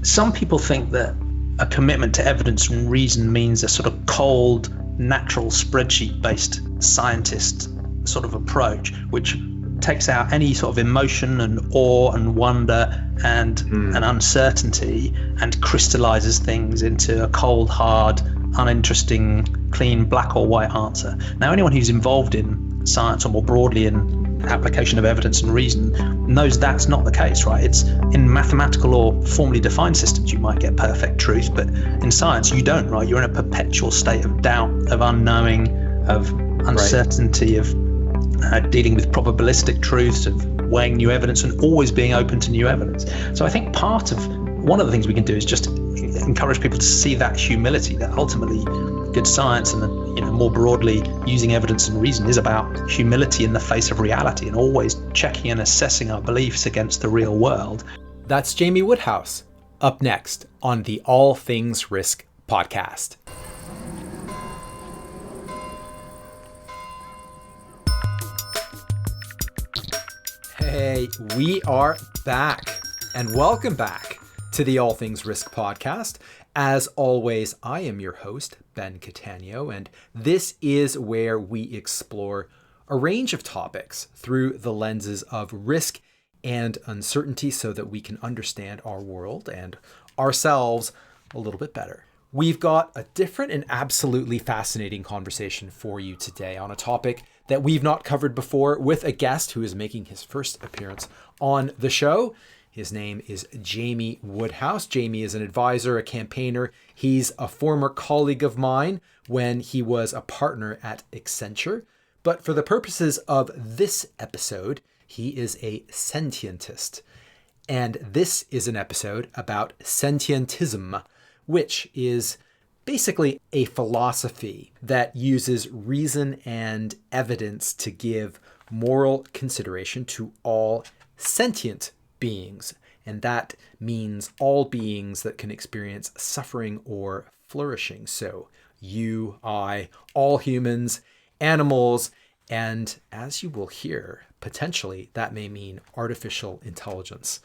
some people think that a commitment to evidence and reason means a sort of cold, natural spreadsheet-based scientist sort of approach, which takes out any sort of emotion and awe and wonder and uncertainty and crystallizes things into a cold, hard, uninteresting, clean black or white answer. Now, anyone who's involved in science or more broadly in application of evidence and reason knows that's not the case, right? It's in mathematical or formally defined systems, you might get perfect truth, but in science, you don't, right? You're in a perpetual state of doubt, of unknowing, of uncertainty, of dealing with probabilistic truths, of weighing new evidence and always being open to new evidence. So I think one of the things we can do is just encourage people to see that humility, that ultimately good science and more broadly using evidence and reason is about humility in the face of reality and always checking and assessing our beliefs against the real world. That's Jamie Woodhouse, up next on the All Things Risk podcast. Hey, we are back, and welcome back to the All Things Risk podcast. As always, I am your host, Ben Catania, and this is where we explore a range of topics through the lenses of risk and uncertainty so that we can understand our world and ourselves a little bit better. We've got a different and absolutely fascinating conversation for you today on a topic that we've not covered before with a guest who is making his first appearance on the show. His name is Jamie Woodhouse. Jamie is an advisor, a campaigner. He's a former colleague of mine when he was a partner at Accenture. But for the purposes of this episode, he is a sentientist. And this is an episode about sentientism, which is basically a philosophy that uses reason and evidence to give moral consideration to all sentient beings. And that means all beings that can experience suffering or flourishing. So you, I, all humans, animals, and as you will hear, potentially that may mean artificial intelligence.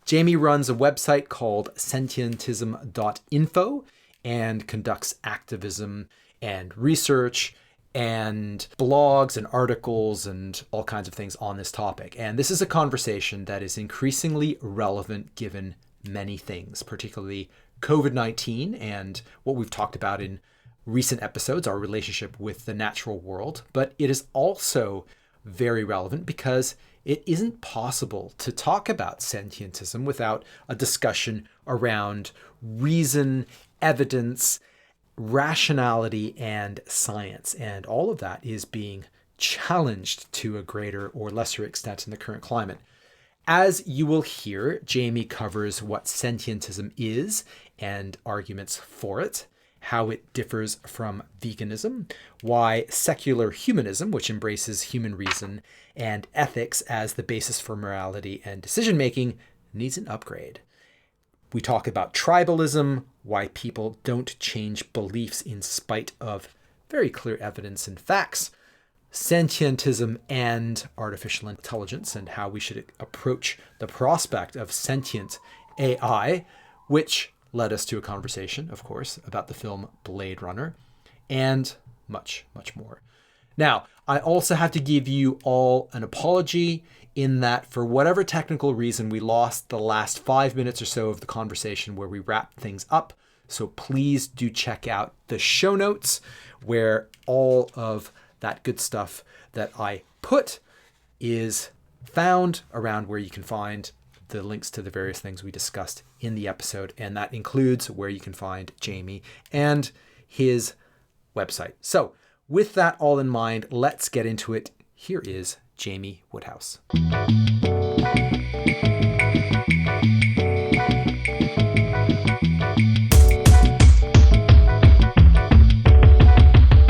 Jamie runs a website called sentientism.info and conducts activism and research and blogs and articles and all kinds of things on this topic. And this is a conversation that is increasingly relevant given many things, particularly COVID-19 and what we've talked about in recent episodes, our relationship with the natural world. But it is also very relevant because it isn't possible to talk about sentientism without a discussion around reason, evidence, rationality, and science. And all of that is being challenged to a greater or lesser extent in the current climate. As you will hear, Jamie covers what sentientism is and arguments for it, how it differs from veganism, why secular humanism, which embraces human reason and ethics as the basis for morality and decision-making, needs an upgrade. We talk about tribalism, why people don't change beliefs in spite of very clear evidence and facts, sentientism and artificial intelligence, and how we should approach the prospect of sentient AI, which led us to a conversation, of course, about the film Blade Runner, and much, much more. Now, I also have to give you all an apology in that for whatever technical reason, we lost the last 5 minutes or so of the conversation where we wrapped things up. So please do check out the show notes where all of that good stuff that I put is found around where you can find the links to the various things we discussed in the episode. And that includes where you can find Jamie and his website. So with that all in mind, let's get into it. Here is Jamie Woodhouse.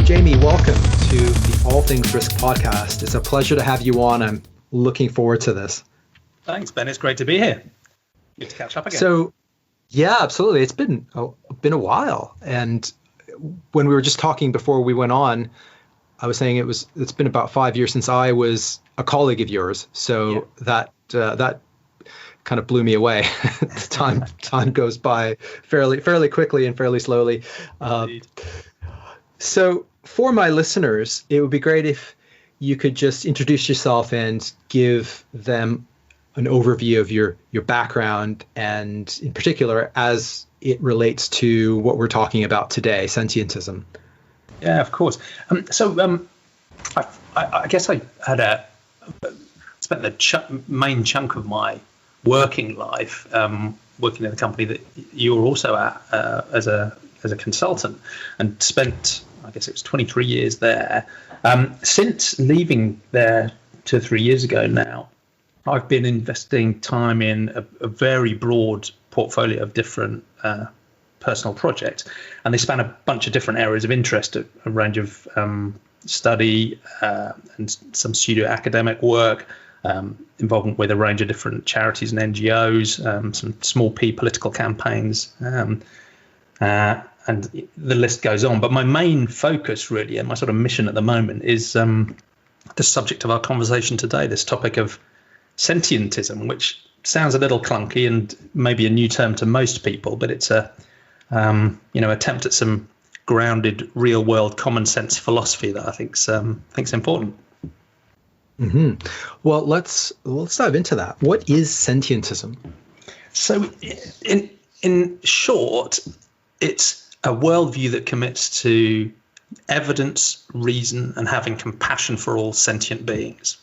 Jamie, welcome to the All Things Risk podcast. It's a pleasure to have you on. I'm looking forward to this. Thanks, Ben. It's great to be here. Good to catch up again. So, yeah, absolutely. It's been a while. And when we were just talking before we went on, I was saying it's been about 5 years since I was a colleague of yours. So that kind of blew me away. Time goes by fairly quickly and fairly slowly. So for my listeners, it would be great if you could just introduce yourself and give them an overview of your background, and in particular as it relates to what we're talking about today, sentientism. Yeah, of course. I guess I had spent the main chunk of my working life working in a company that you were also at as a consultant, and spent, I guess it was 23 years there. Since leaving there 2 or 3 years ago now, I've been investing time in a very broad portfolio of different personal projects, and they span a bunch of different areas of interest, a range of study and some pseudo-academic work, involvement with a range of different charities and NGOs, some small p political campaigns, and the list goes on. But my main focus really, and my sort of mission at the moment, is the subject of our conversation today, this topic of sentientism, which sounds a little clunky and maybe a new term to most people, but it's a attempt at some grounded, real-world, common-sense philosophy that I think's important. Mm-hmm. Well, let's dive into that. What is sentientism? So, in short, it's a worldview that commits to evidence, reason, and having compassion for all sentient beings.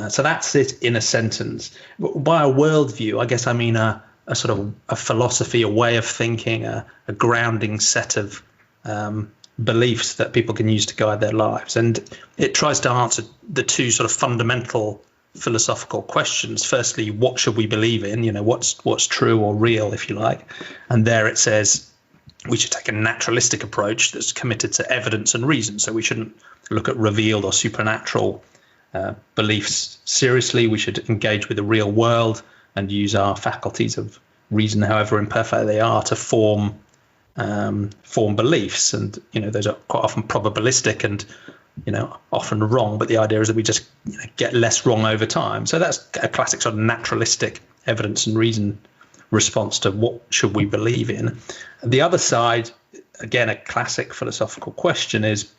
So that's it in a sentence. By a worldview, I guess I mean a sort of a philosophy, a way of thinking, a grounding set of beliefs that people can use to guide their lives. And it tries to answer the two sort of fundamental philosophical questions. Firstly, what should we believe in? What's true or real, if you like. And there it says we should take a naturalistic approach that's committed to evidence and reason. So we shouldn't look at revealed or supernatural beliefs seriously. We should engage with the real world and use our faculties of reason, however imperfect they are, to form beliefs. And those are quite often probabilistic and often wrong, but the idea is that we just get less wrong over time. So that's a classic sort of naturalistic evidence and reason response to what should we believe in. The other side, again, a classic philosophical question, is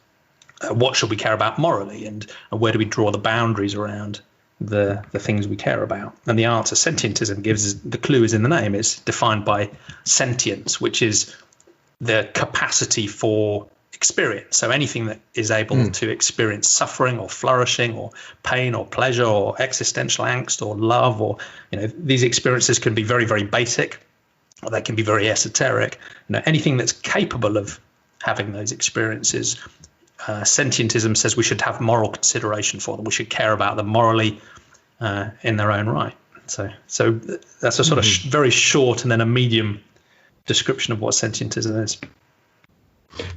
what should we care about morally, and where do we draw the boundaries around the things we care about? And the answer sentientism gives, the clue is in the name. It's defined by sentience, which is the capacity for experience. So anything that is able to experience suffering or flourishing or pain or pleasure or existential angst or love, or these experiences can be very, very basic, or they can be very esoteric. Anything that's capable of having those experiences, sentientism says we should have moral consideration for them. We should care about them morally in their own right. So that's a sort of very short and then a medium description of what sentientism is.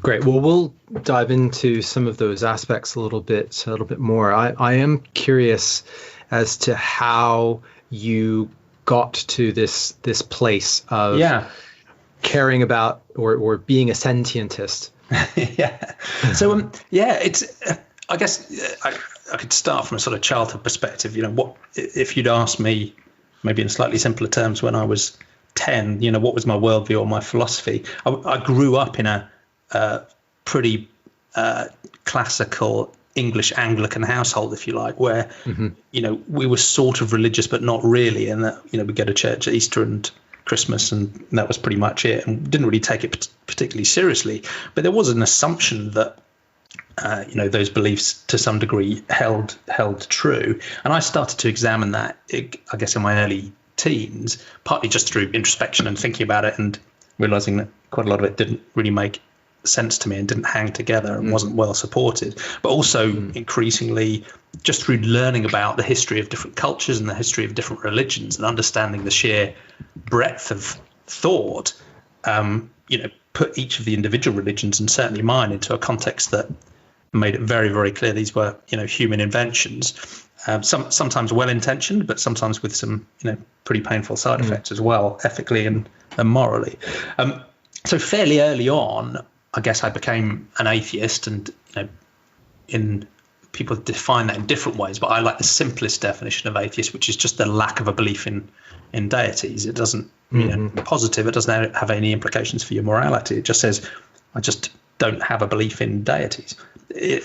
Great. Well, we'll dive into some of those aspects a little bit more. I am curious as to how you got to this place of caring about or being a sentientist. Yeah. So it's I guess I could start from a sort of childhood perspective. What if you'd asked me, maybe in slightly simpler terms, when I was 10, what was my worldview or my philosophy? I grew up in a pretty classical English Anglican household, if you like, where we were sort of religious but not really, and that we go to church at Easter and Christmas, and that was pretty much it, and didn't really take it particularly seriously. But there was an assumption that those beliefs to some degree held true, and I started to examine that, I guess, in my early teens, partly just through introspection and thinking about it and realizing that quite a lot of it didn't really make sense to me and didn't hang together and wasn't well supported, but also increasingly just through learning about the history of different cultures and the history of different religions and understanding the sheer breadth of thought, put each of the individual religions, and certainly mine, into a context that made it very, very clear these were human inventions, sometimes well-intentioned, but sometimes with some pretty painful side effects as well, ethically and morally. So fairly early on, I guess I became an atheist, and in people define that in different ways, but I like the simplest definition of atheist, which is just the lack of a belief in deities. It doesn't positive. It doesn't have any implications for your morality. It just says, I just don't have a belief in deities.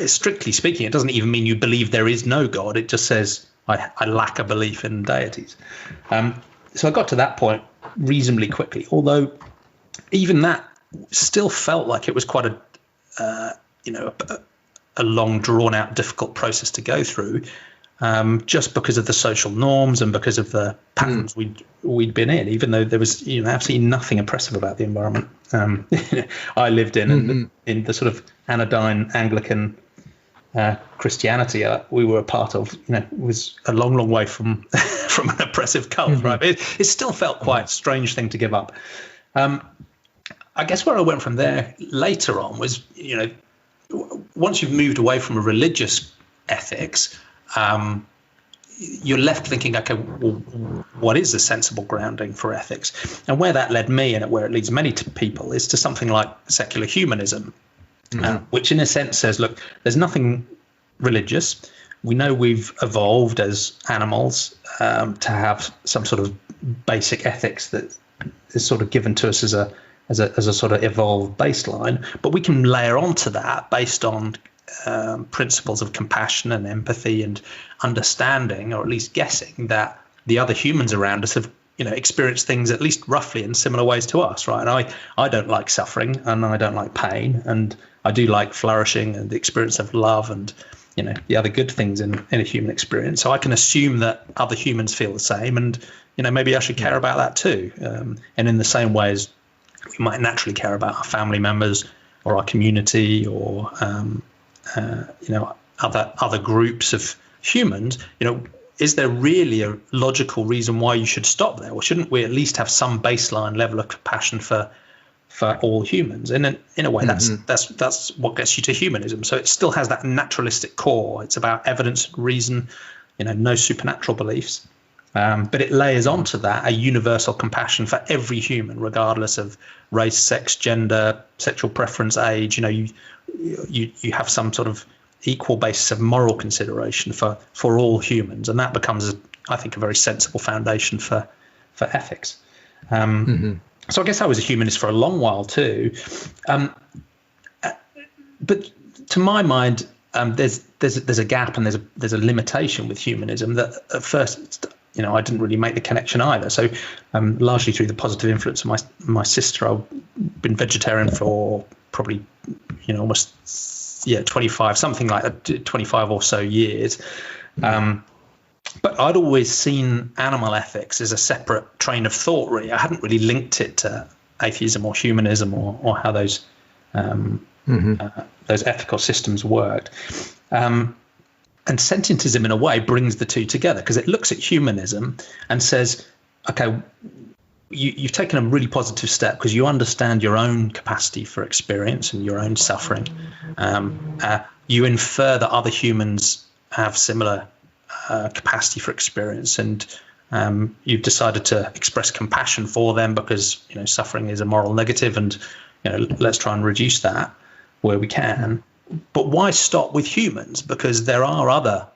Strictly speaking, it doesn't even mean you believe there is no God. It just says I lack a belief in deities. So I got to that point reasonably quickly, although even that still felt like it was quite a long, drawn-out, difficult process to go through, just because of the social norms and because of the patterns we'd been in. Even though there was absolutely nothing oppressive about the environment I lived in, and in the sort of anodyne Anglican Christianity we were a part of, was a long, long way from from an oppressive cult, right? It still felt quite a strange thing to give up. I guess where I went from there later on was, once you've moved away from a religious ethics, you're left thinking, okay, well, what is a sensible grounding for ethics? And where that led me, and where it leads many people, is to something like secular humanism, which in a sense says, look, there's nothing religious. We know we've evolved as animals to have some sort of basic ethics that is sort of given to us as a sort of evolved baseline, but we can layer onto that based on principles of compassion and empathy and understanding, or at least guessing that the other humans around us have experienced things at least roughly in similar ways to us, right? And I don't like suffering, and I don't like pain, and I do like flourishing and the experience of love and the other good things in a human experience. So I can assume that other humans feel the same, and maybe I should care about that too. And in the same way as we might naturally care about our family members or our community or other groups of humans, is there really a logical reason why you should stop there? Or shouldn't we at least have some baseline level of compassion for all humans? And in a way, that's what gets you to humanism. So it still has that naturalistic core. It's about evidence and reason, no supernatural beliefs. But it layers onto that a universal compassion for every human, regardless of race, sex, gender, sexual preference, age. You have some sort of equal basis of moral consideration for all humans, and that becomes, I think, a very sensible foundation for ethics. So I guess I was a humanist for a long while too, but to my mind, there's a gap and there's a limitation with humanism that at first, I didn't really make the connection either. So largely through the positive influence of my sister, I've been vegetarian for probably almost 25, something like that, 25 or so years. But I'd always seen animal ethics as a separate train of thought, really. I hadn't really linked it to atheism or humanism or how those ethical systems worked. And sentientism, in a way, brings the two together, because it looks at humanism and says, okay, you've taken a really positive step because you understand your own capacity for experience and your own suffering. You infer that other humans have similar capacity for experience, and you've decided to express compassion for them because suffering is a moral negative, and let's try and reduce that where we can. But why stop with humans? Because there are other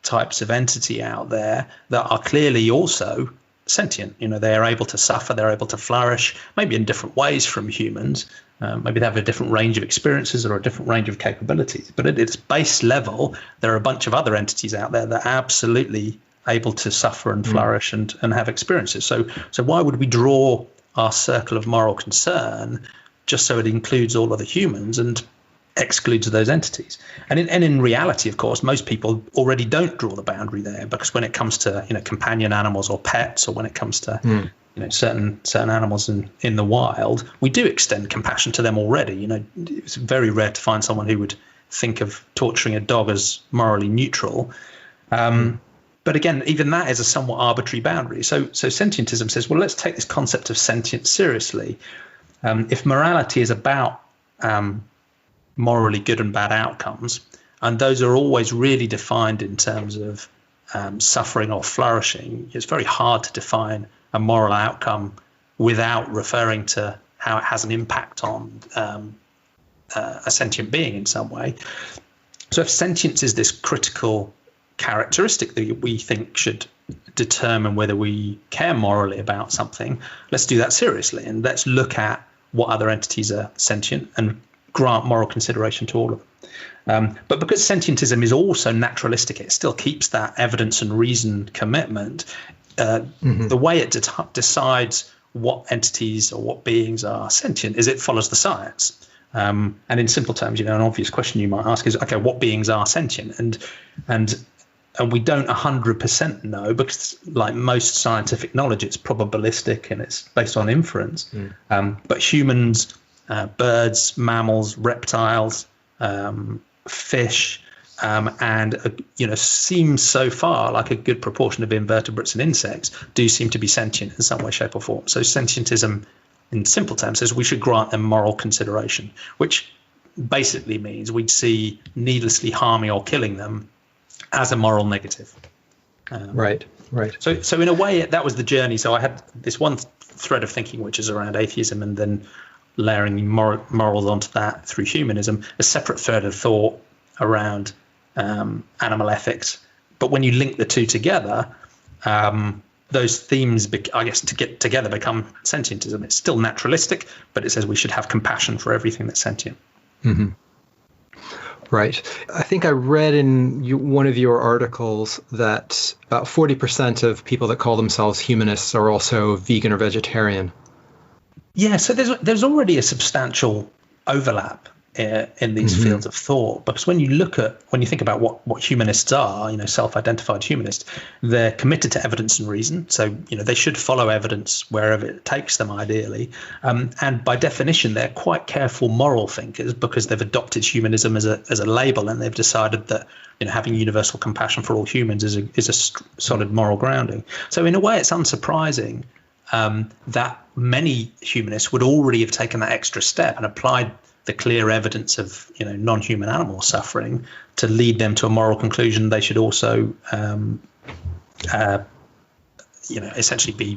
types of entity out there that are clearly also sentient. They are able to suffer, they're able to flourish, maybe in different ways from humans. Maybe they have a different range of experiences or a different range of capabilities. But at its base level, there are a bunch of other entities out there that are absolutely able to suffer and flourish and have experiences. So why would we draw our circle of moral concern just so it includes all other humans and excludes those entities? And in reality, of course, most people already don't draw the boundary there, because when it comes to companion animals or pets, or when it comes to certain animals in the wild, we do extend compassion to them already. It's very rare to find someone who would think of torturing a dog as morally neutral. But again, even that is a somewhat arbitrary boundary. So sentientism says, well, let's take this concept of sentience seriously. If morality is about morally good and bad outcomes, and those are always really defined in terms of suffering or flourishing, it's very hard to define a moral outcome without referring to how it has an impact on a sentient being in some way. So if sentience is this critical characteristic that we think should determine whether we care morally about something, let's do that seriously, and let's look at what other entities are sentient and grant moral consideration to all of them. But because sentientism is also naturalistic, it still keeps that evidence and reason commitment. The way it decides what entities or what beings are sentient is it follows the science. And in simple terms, an obvious question you might ask is, okay, what beings are sentient? And we don't 100% know, because like most scientific knowledge, it's probabilistic and it's based on inference. But humans, birds, mammals, reptiles, fish, and seems so far like a good proportion of invertebrates and insects do seem to be sentient in some way, shape, or form. So sentientism, in simple terms, says we should grant them moral consideration, which basically means we'd see needlessly harming or killing them as a moral negative. Right. So in a way, that was the journey. So I had this one thread of thinking, which is around atheism, and then layering morals onto that through humanism, a separate thread of thought around animal ethics. But when you link the two together, those themes, I guess, to get together become sentientism. It's still naturalistic, but it says we should have compassion for everything that's sentient. Mm-hmm. Right. I think I read in one of your articles that about 40% of people that call themselves humanists are also vegan or vegetarian. Yeah, so there's already a substantial overlap in these fields of thought, because when you think about what humanists are, self-identified humanists, they're committed to evidence and reason. So they should follow evidence wherever it takes them, ideally, and by definition they're quite careful moral thinkers, because they've adopted humanism as a label, and they've decided that having universal compassion for all humans is a solid moral grounding. So in a way, it's unsurprising that many humanists would already have taken that extra step and applied the clear evidence of non-human animal suffering to lead them to a moral conclusion. They should also essentially be,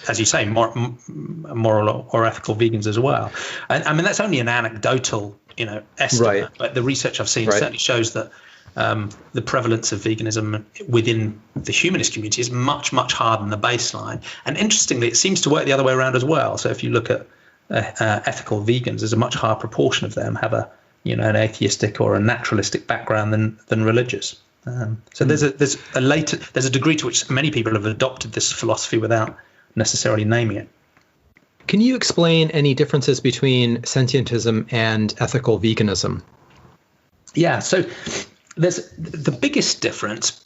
as you say, moral or ethical vegans as well. And I mean, that's only an anecdotal estimate, but the research I've seen certainly shows that the prevalence of veganism within the humanist community is much, much higher than the baseline. And interestingly, it seems to work the other way around as well. So if you look at ethical vegans, there's a much higher proportion of them have an atheistic or a naturalistic background than religious. So there's a degree to which many people have adopted this philosophy without necessarily naming it. Can you explain any differences between sentientism and ethical veganism? Yeah, so there's the biggest difference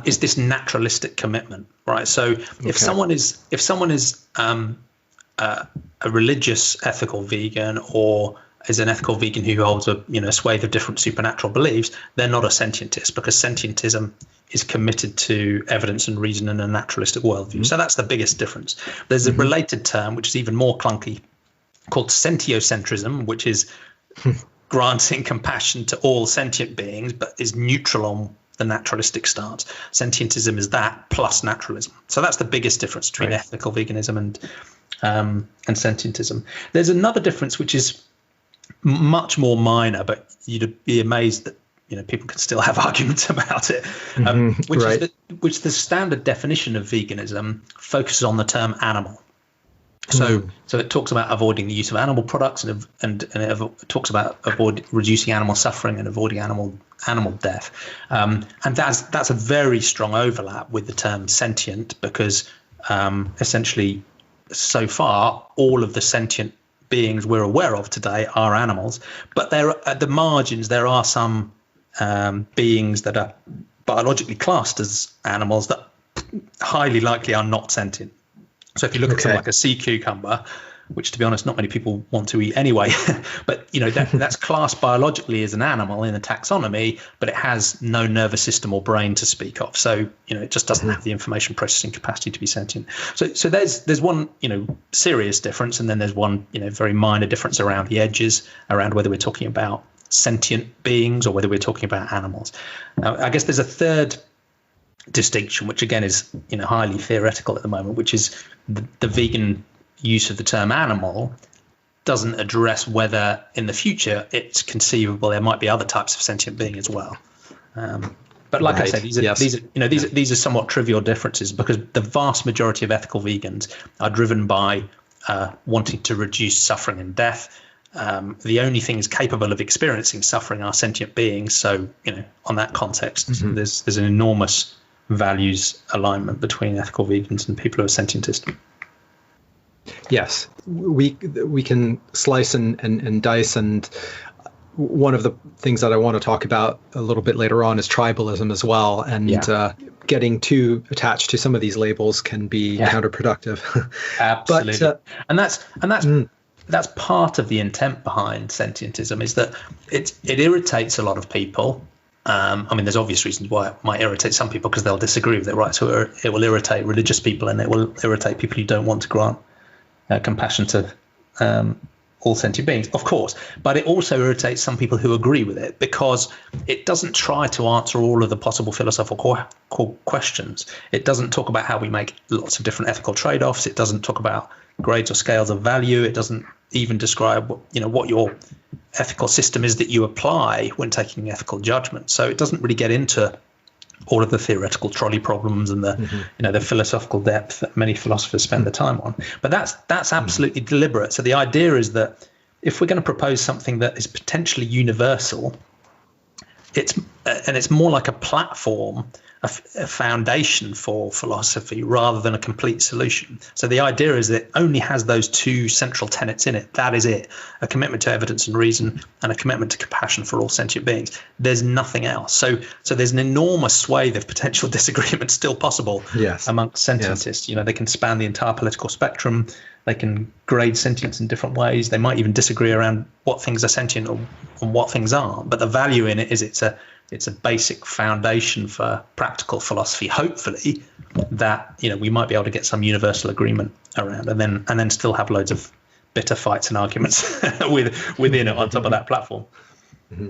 is this naturalistic commitment, right? So if someone is a religious ethical vegan, or is an ethical vegan who holds a swathe of different supernatural beliefs, they're not a sentientist, because sentientism is committed to evidence and reason and a naturalistic worldview. So that's the biggest difference. There's a related term, which is even more clunky, called sentiocentrism, which is granting compassion to all sentient beings, but is neutral on the naturalistic stance. Sentientism is that plus naturalism. So that's the biggest difference between ethical veganism and sentientism. There's another difference which is much more minor, but you'd be amazed that people can still have arguments about it. Which the standard definition of veganism focuses on the term animal. So it talks about avoiding the use of animal products, and it talks about reducing animal suffering and avoiding animal death. And that's a very strong overlap with the term sentient, because essentially, so far, all of the sentient beings we're aware of today are animals. But there, at the margins, there are some beings that are biologically classed as animals that highly likely are not sentient. So if you look at something like a sea cucumber, which, to be honest, not many people want to eat anyway, but that's classed biologically as an animal in the taxonomy, but it has no nervous system or brain to speak of. So it just doesn't have the information processing capacity to be sentient. So there's one serious difference, and then there's one very minor difference around the edges, around whether we're talking about sentient beings or whether we're talking about animals. Now, I guess there's a third distinction, which again is highly theoretical at the moment, which is the vegan use of the term animal doesn't address whether in the future it's conceivable there might be other types of sentient being as well. But like I said, these are somewhat trivial differences, because the vast majority of ethical vegans are driven by wanting to reduce suffering and death. The only things capable of experiencing suffering are sentient beings. So, on that context, there's an enormous values alignment between ethical vegans and people who are sentientist. Yes, we can slice and dice, and one of the things that I want to talk about a little bit later on is tribalism as well, and getting too attached to some of these labels can be counterproductive. Absolutely, that's part of the intent behind sentientism, is that it irritates a lot of people. There's obvious reasons why it might irritate some people, because they'll disagree with it, right? So it will irritate religious people, and it will irritate people who don't want to grant compassion to all sentient beings, of course. But it also irritates some people who agree with it, because it doesn't try to answer all of the possible philosophical questions. It doesn't talk about how we make lots of different ethical trade-offs. It doesn't talk about grades or scales of value. It doesn't even describe what your ethical system is that you apply when taking ethical judgment. So it doesn't really get into all of the theoretical trolley problems and the philosophical depth that many philosophers spend their time on. But that's absolutely deliberate. So the idea is that if we're going to propose something that is potentially universal, it's more like a platform, a foundation for philosophy, rather than a complete solution. So the idea is that it only has those two central tenets in it. That is it: a commitment to evidence and reason, and a commitment to compassion for all sentient beings. There's nothing else. So there's an enormous swathe of potential disagreement still possible amongst sentientists. They can span the entire political spectrum. They can grade sentience in different ways. They might even disagree around what things are sentient or what things aren't. But the value in it is it's a basic foundation for practical philosophy, hopefully, that we might be able to get some universal agreement around, and then still have loads of bitter fights and arguments within it on top of that platform. Mm-hmm.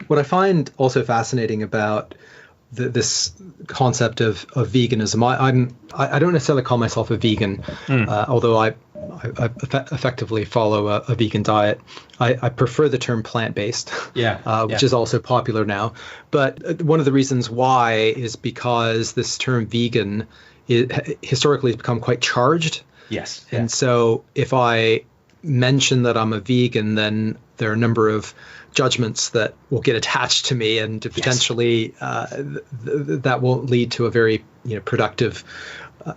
What I find also fascinating about this concept of veganism, I don't necessarily call myself a vegan, although I effectively follow a vegan diet. I prefer the term plant-based, which is also popular now. But one of the reasons why is because this term vegan historically has become quite charged. Yes. And so if I mention that I'm a vegan, then there are a number of judgments that will get attached to me, and potentially that won't lead to a very productive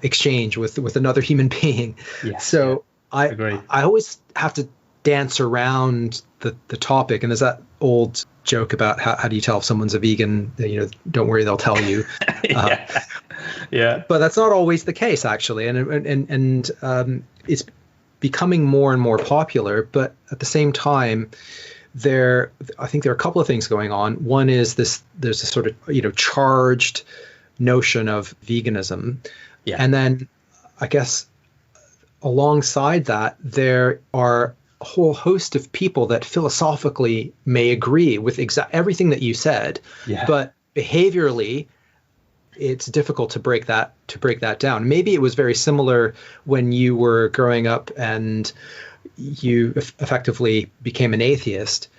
exchange with another human being. So I agree. I always have to dance around the topic, and there's that old joke about how do you tell if someone's a vegan? Don't worry, they'll tell you. But that's not always the case, actually, and it's becoming more and more popular. But at the same time, I think there are a couple of things going on. One is there's a sort of charged notion of veganism, and then I guess alongside that there are a whole host of people that philosophically may agree with everything that you said, but behaviorally it's difficult to break that down. Maybe it was very similar when you were growing up and you effectively became an atheist,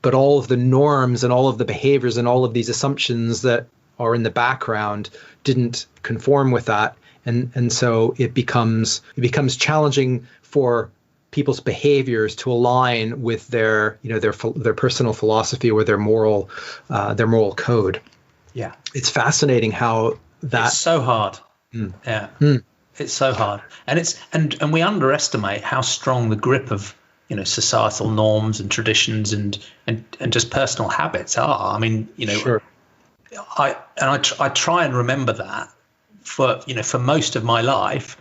but all of the norms and all of the behaviors and all of these assumptions that are in the background didn't conform with that, and so it becomes challenging for people's behaviors to align with their personal philosophy or their moral code. It's fascinating how it's so hard. It's so hard, and we underestimate how strong the grip of societal norms and traditions and just personal habits are. I mean, I try and remember that for most of my life.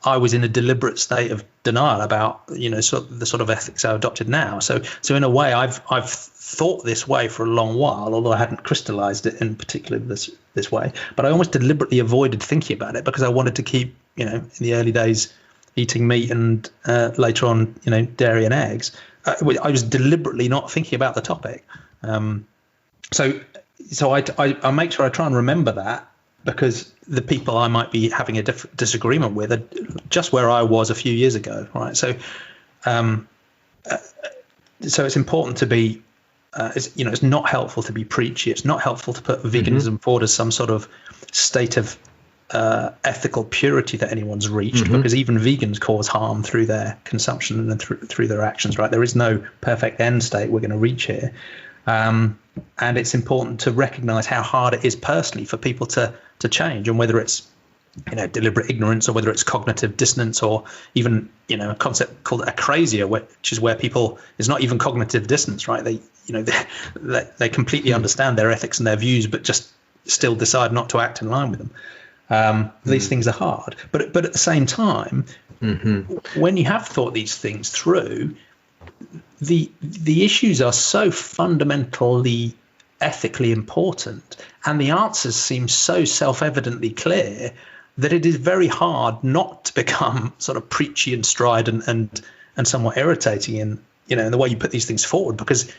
I was in a deliberate state of denial about the sort of ethics I adopted now. So in a way, I've thought this way for a long while, although I hadn't crystallized it in particular this way. But I almost deliberately avoided thinking about it because I wanted to keep in the early days eating meat and later on dairy and eggs. I was deliberately not thinking about the topic. So I make sure I try and remember that, because the people I might be having a disagreement with are just where I was a few years ago, right? So So it's important to be, it's not helpful to be preachy. It's not helpful to put veganism forward as some sort of state of ethical purity that anyone's reached, because even vegans cause harm through their consumption and through their actions, right? There is no perfect end state we're going to reach here. And it's important to recognize how hard it is personally for people to change, and whether it's deliberate ignorance, or whether it's cognitive dissonance, or even a concept called acrasia, which is where people, it's not even cognitive dissonance, right? They completely understand their ethics and their views, but just still decide not to act in line with them. These things are hard, but at the same time, when you have thought these things through, the issues are so fundamentally ethically important, and the answers seem so self-evidently clear, that it is very hard not to become sort of preachy and strident and somewhat irritating in the way you put these things forward, because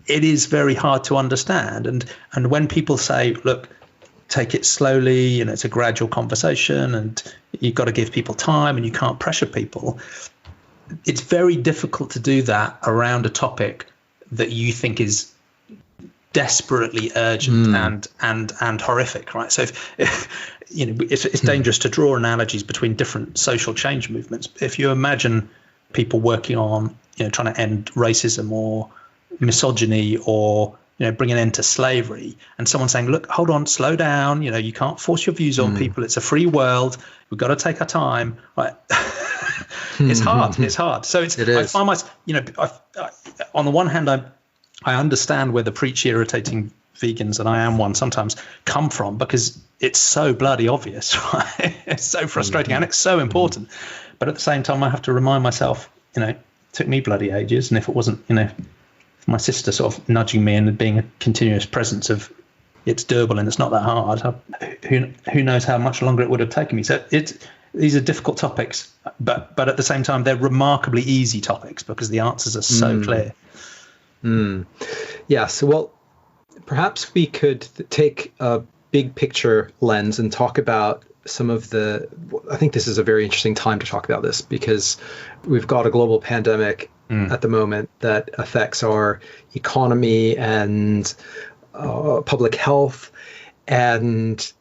it is very hard to understand. And when people say, look, take it slowly, it's a gradual conversation, and you've got to give people time, and you can't pressure people, it's very difficult to do that around a topic that you think is desperately urgent and horrific, right? So if it's dangerous to draw analogies between different social change movements. If you imagine people working on trying to end racism or misogyny, or bring an end to slavery, and someone saying, look, hold on, slow down, you can't force your views on people, it's a free world, we've got to take our time, right? It's hard. So it is. I find myself, on the one hand, I understand where the preachy, irritating vegans, and I am one sometimes, come from, because it's so bloody obvious, right? It's so frustrating and it's so important. But at the same time, I have to remind myself, it took me bloody ages. And if it wasn't, my sister sort of nudging me and being a continuous presence of, it's doable and it's not that hard, who knows how much longer it would have taken me. So these are difficult topics, but at the same time, they're remarkably easy topics, because the answers are so clear. Yes. Well, perhaps we could take a big picture lens and talk about some of I think this is a very interesting time to talk about this, because we've got a global pandemic at the moment that affects our economy and public health. And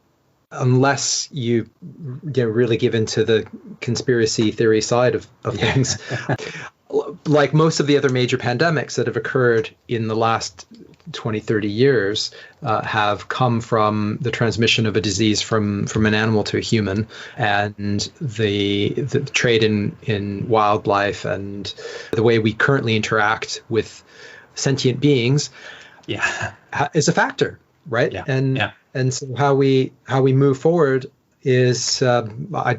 unless you really give into the conspiracy theory side of things, like most of the other major pandemics that have occurred in the last 20, 30 years have come from the transmission of a disease from an animal to a human, and the trade in wildlife and the way we currently interact with sentient beings is a factor, right? And so how we move forward is I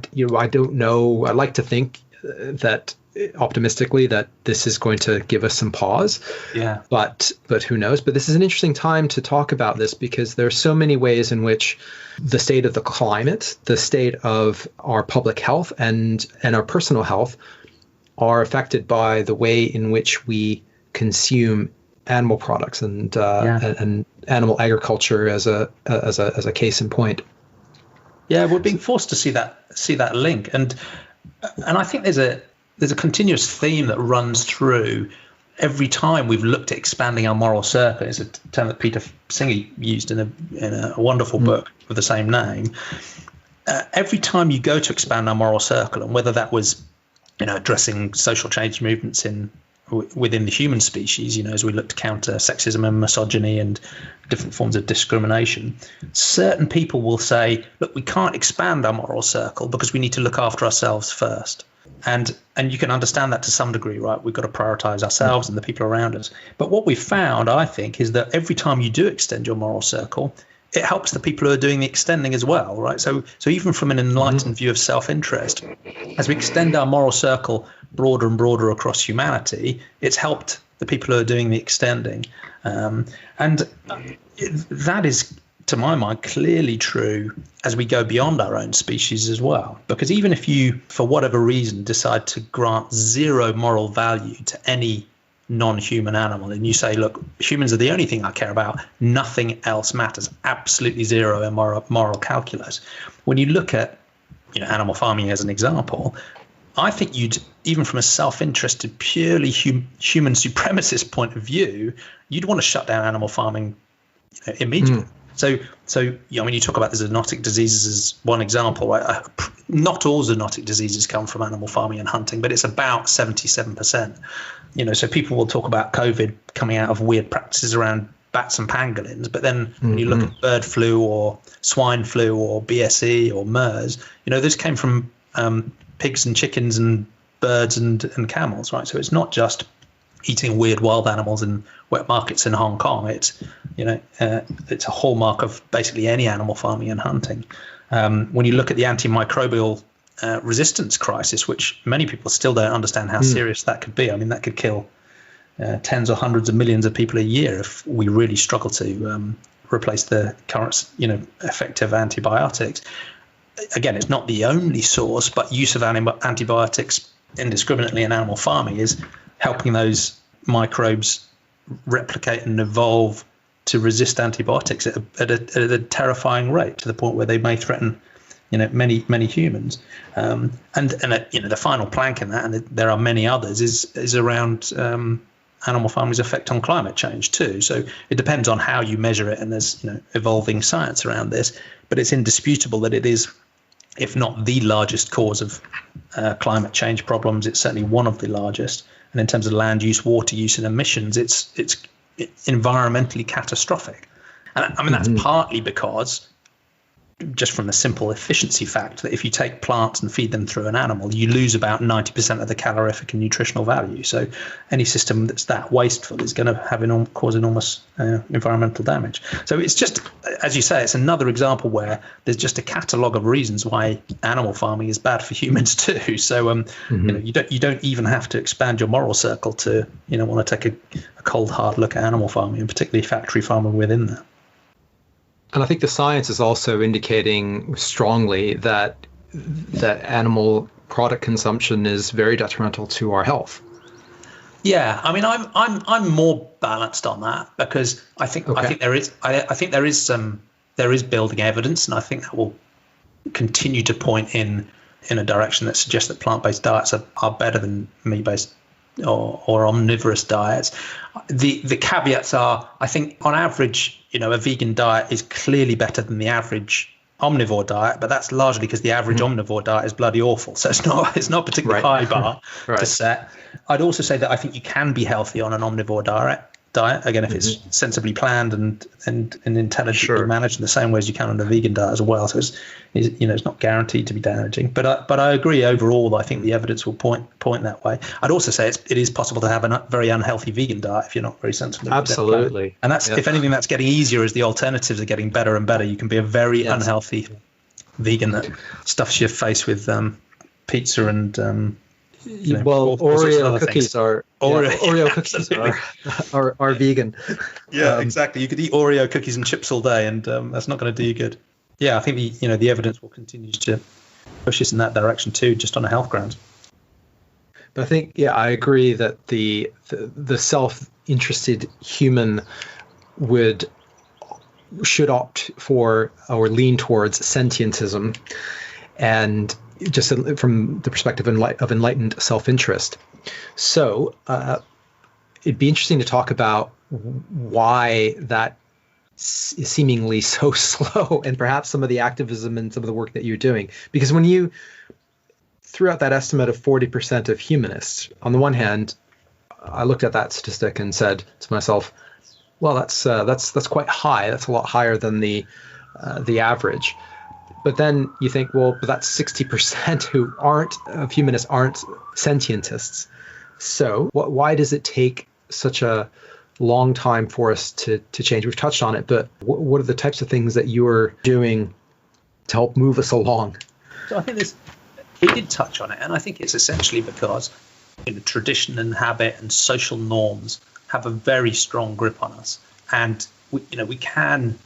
don't know. I like to think that optimistically that this is going to give us some pause. But who knows? But this is an interesting time to talk about this, because there are so many ways in which the state of the climate, the state of our public health and our personal health are affected by the way in which we consume animal products and animal agriculture as a case in point. Yeah, we're being forced to see that link, and I think there's a continuous theme that runs through every time we've looked at expanding our moral circle. It's a term that Peter Singer used in a wonderful book with the same name. Every time you go to expand our moral circle, and whether that was addressing social change movements within the human species, as we look to counter sexism and misogyny and different forms of discrimination, certain people will say, look, we can't expand our moral circle because we need to look after ourselves first. And you can understand that to some degree, right? We've got to prioritize ourselves and the people around us. But what we've found, I think, is that every time you do extend your moral circle, it helps the people who are doing the extending as well, right? So even from an enlightened view of self-interest, as we extend our moral circle broader and broader across humanity, it's helped the people who are doing the extending. And that is, to my mind, clearly true as we go beyond our own species as well. Because even if you, for whatever reason, decide to grant zero moral value to any non-human animal, and you say, look, humans are the only thing I care about, nothing else matters, absolutely zero in moral calculus. When you look at animal farming as an example, I think you'd, even from a self-interested, purely human supremacist point of view, you'd want to shut down animal farming immediately. So you talk about the zoonotic diseases as one example, right? Not all zoonotic diseases come from animal farming and hunting, but it's about 77%. So people will talk about COVID coming out of weird practices around bats and pangolins, but then when you look at bird flu or swine flu or BSE or MERS, those came from pigs and chickens and birds and camels, right? So it's not just eating weird wild animals in wet markets in Hong Kong. It's it's a hallmark of basically any animal farming and hunting. When you look at the antimicrobial resistance crisis, which many people still don't understand how serious that could be. I mean, that could kill tens or hundreds of millions of people a year if we really struggle to replace the current, effective antibiotics. Again, it's not the only source, but use of antibiotics indiscriminately in animal farming is helping those microbes replicate and evolve to resist antibiotics at a terrifying rate, to the point where they may threaten, many humans. And the final plank in that, and there are many others, is around animal farming's effect on climate change too. So it depends on how you measure it, and there's evolving science around this, but it's indisputable that it is, if not the largest cause of climate change problems, it's certainly one of the largest. And in terms of land use, water use, and emissions, it's environmentally catastrophic. And I mean, that's partly because, just from the simple efficiency fact, that if you take plants and feed them through an animal, you lose about 90% of the calorific and nutritional value. So any system that's that wasteful is going to have cause enormous environmental damage. So it's just, as you say, it's another example where there's just a catalogue of reasons why animal farming is bad for humans too. So you don't even have to expand your moral circle to want to take a cold hard look at animal farming, and particularly factory farming within that. And I think the science is also indicating strongly that animal product consumption is very detrimental to our health. Yeah, I mean, I'm more balanced on that, because I think there is building evidence, and I think that will continue to point in a direction that suggests that plant-based diets are better than meat-based or omnivorous diets. The caveats are, I think on average, a vegan diet is clearly better than the average omnivore diet, but that's largely because the average omnivore diet is bloody awful. So it's not particularly high bar to set. I'd also say that I think you can be healthy on an omnivore diet. Again, if it's sensibly planned and intelligently managed in the same way as you can on a vegan diet as well. So it's not guaranteed to be damaging. But I agree overall. I think the evidence will point that way. I'd also say it is possible to have a very unhealthy vegan diet if you're not very sensible. Absolutely. And that's, if anything, that's getting easier as the alternatives are getting better and better. You can be a very unhealthy vegan that stuffs your face with pizza and Oreo cookies are are vegan. Yeah, exactly. You could eat Oreo cookies and chips all day, and that's not going to do you good. Yeah, I think the evidence will continue to push us in that direction too, just on a health grounds. But I think, I agree that the self-interested human should opt for or lean towards sentientism, and just from the perspective of enlightened self-interest. So it'd be interesting to talk about why that is seemingly so slow, and perhaps some of the activism and some of the work that you're doing. Because when you threw out that estimate of 40% of humanists, on the one hand, I looked at that statistic and said to myself, well, that's quite high. That's a lot higher than the average. But then you think, well, but that's 60% of humanists aren't sentientists. So why does it take such a long time for us to change? We've touched on it, but what are the types of things that you're doing to help move us along? So I think we did touch on it, and I think it's essentially because tradition and habit and social norms have a very strong grip on us, and we can